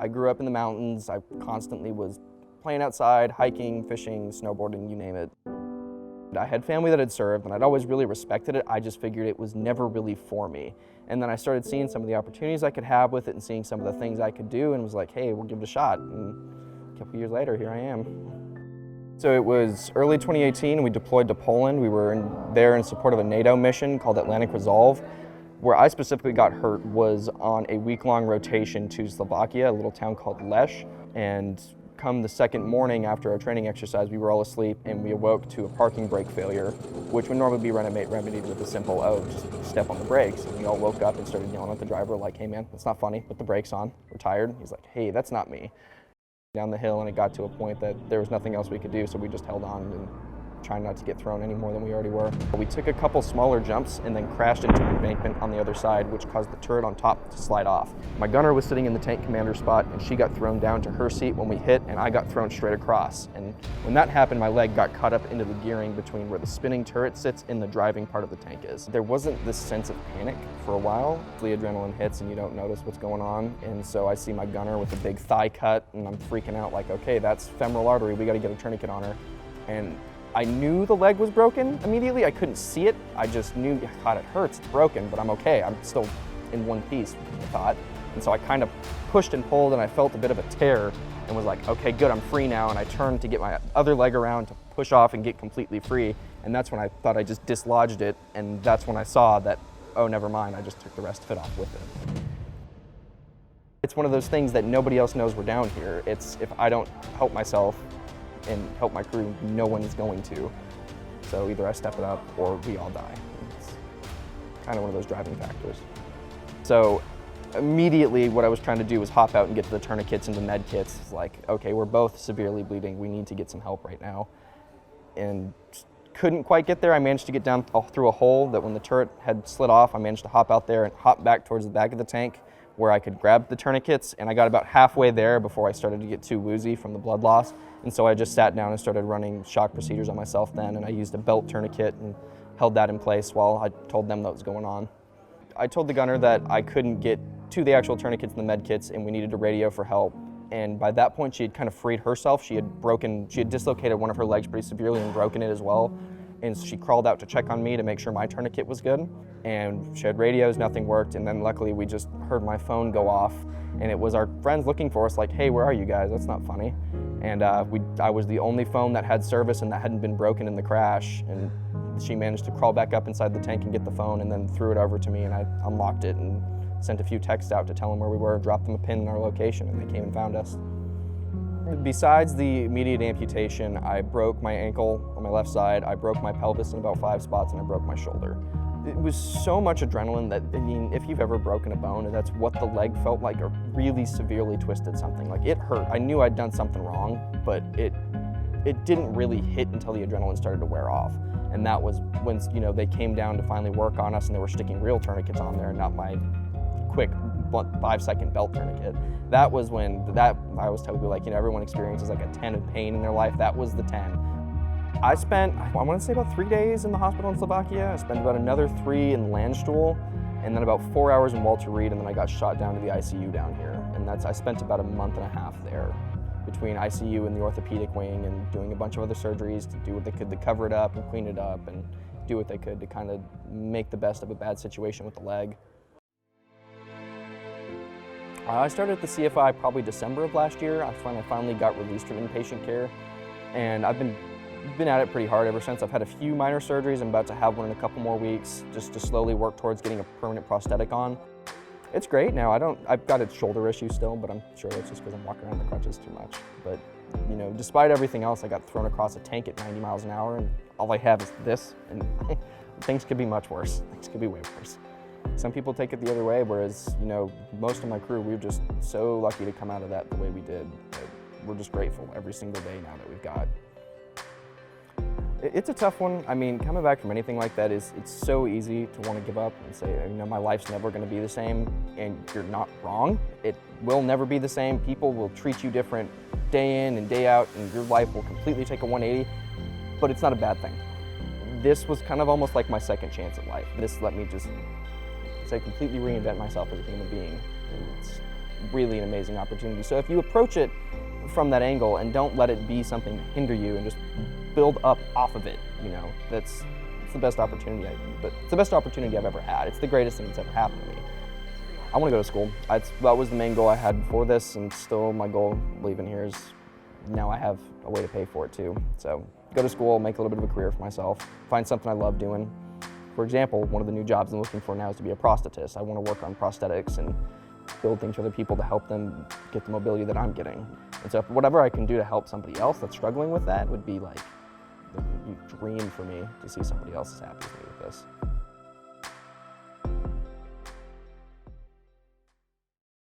I grew up in the mountains. I constantly was playing outside, hiking, fishing, snowboarding, you name it. I had family that had served, and I'd always really respected it. I just figured it was never really for me. And then I started seeing some of the opportunities I could have with it and seeing some of the things I could do, and was like, hey, we'll give it a shot. And a couple years later, here I am. So it was early 2018, we deployed to Poland. We were there in support of a NATO mission called Atlantic Resolve. Where I specifically got hurt was on a week-long rotation to Slovakia, a little town called Lech. And come the second morning after our training exercise, we were all asleep and we awoke to a parking brake failure, which would normally be remedied with a simple, oh, just step on the brakes. And we all woke up and started yelling at the driver like, hey man, that's not funny, put the brakes on, we're tired. He's like, hey, that's not me. Down the hill, and it got to a point that there was nothing else we could do, so we just held on and trying not to get thrown any more than we already were. We took a couple smaller jumps and then crashed into an embankment on the other side, which caused the turret on top to slide off. My gunner was sitting in the tank commander spot, and she got thrown down to her seat when we hit, and I got thrown straight across. And when that happened, my leg got caught up into the gearing between where the spinning turret sits and the driving part of the tank is. There wasn't this sense of panic for a while. The adrenaline hits and you don't notice what's going on, and so I see my gunner with a big thigh cut, and I'm freaking out like, okay, that's femoral artery, we gotta get a tourniquet on her. And I knew the leg was broken immediately. I couldn't see it. I just knew, God, it hurts, it's broken, but I'm okay. I'm still in one piece, I thought. And so I kind of pushed and pulled, and I felt a bit of a tear and was like, okay, good, I'm free now. And I turned to get my other leg around to push off and get completely free. And that's when I thought I just dislodged it. And that's when I saw that, oh, never mind, I just took the rest of it off with it. It's one of those things that nobody else knows we're down here. It's if I don't help myself and help my crew, no one is going to. So either I step it up or we all die. It's kind of one of those driving factors. So immediately what I was trying to do was hop out and get to the tourniquets and the med kits. It's like, okay, we're both severely bleeding. We need to get some help right now. And couldn't quite get there. I managed to get down through a hole that when the turret had slid off, I managed to hop out there and hop back towards the back of the tank where I could grab the tourniquets, and I got about halfway there before I started to get too woozy from the blood loss. And so I just sat down and started running shock procedures on myself then, and I used a belt tourniquet and held that in place while I told them what was going on. I told the gunner that I couldn't get to the actual tourniquets and the med kits, and we needed a radio for help. And by that point, she had kind of freed herself. She had dislocated one of her legs pretty severely and broken it as well. And she crawled out to check on me to make sure my tourniquet was good. And she had radios, nothing worked. And then luckily we just heard my phone go off, and it was our friends looking for us like, hey, where are you guys? That's not funny. And I was the only phone that had service and that hadn't been broken in the crash. And she managed to crawl back up inside the tank and get the phone, and then threw it over to me, and I unlocked it and sent a few texts out to tell them where we were, dropped them a pin in our location, and they came and found us. Besides the immediate amputation, I broke my ankle on my left side, I broke my pelvis in about 5 spots, and I broke my shoulder. It was so much adrenaline that, I mean, if you've ever broken a bone, that's what the leg felt like, or really severely twisted something. Like, it hurt. I knew I'd done something wrong, but it didn't really hit until the adrenaline started to wear off. And that was when, you know, they came down to finally work on us, and they were sticking real tourniquets on there, not my quick 5-second belt tourniquet. That was when I was told, like, you know, everyone experiences like a 10 of pain in their life. That was the 10. I spent, I want to say about 3 days in the hospital in Slovakia. I spent about another 3 in Landstuhl, and then about 4 hours in Walter Reed, and then I got shot down to the ICU down here. And I spent about a month and a half there between ICU and the orthopedic wing, and doing a bunch of other surgeries to do what they could to cover it up and clean it up and do what they could to kind of make the best of a bad situation with the leg. I started at the CFI probably December of last year. I finally got released from inpatient care, and I've been at it pretty hard ever since. I've had a few minor surgeries. I'm about to have one in a couple more weeks, just to slowly work towards getting a permanent prosthetic on. It's great now. I've got a shoulder issue still, but I'm sure that's just because I'm walking around the crutches too much. But, you know, despite everything else, I got thrown across a tank at 90 miles an hour, and all I have is this, and things could be much worse. Things could be way worse. Some people take it the other way, whereas, you know, most of my crew, we were just so lucky to come out of that the way we did. We're just grateful every single day now that we've got. It's a tough one. I mean, coming back from anything like that it's so easy to want to give up and say, you know, my life's never going to be the same, and you're not wrong. It will never be the same. People will treat you different day in and day out, and your life will completely take a 180, but it's not a bad thing. This was kind of almost like my second chance at life. This let me just say completely reinvent myself as a human being. really an amazing opportunity. So if you approach it from that angle and don't let it be something to hinder you and just build up off of it, you know, it's the best opportunity it's the best opportunity I've ever had. It's the greatest thing that's ever happened to me. I want to go to school. That was the main goal I had before this, and still my goal leaving here is now I have a way to pay for it too. So go to school, make a little bit of a career for myself, find something I love doing. For example, one of the new jobs I'm looking for now is to be a prosthetist. I want to work on prosthetics and build things for other people to help them get the mobility that I'm getting. And so whatever I can do to help somebody else that's struggling with that would be like the dream for me, to see somebody else as happy as me with this.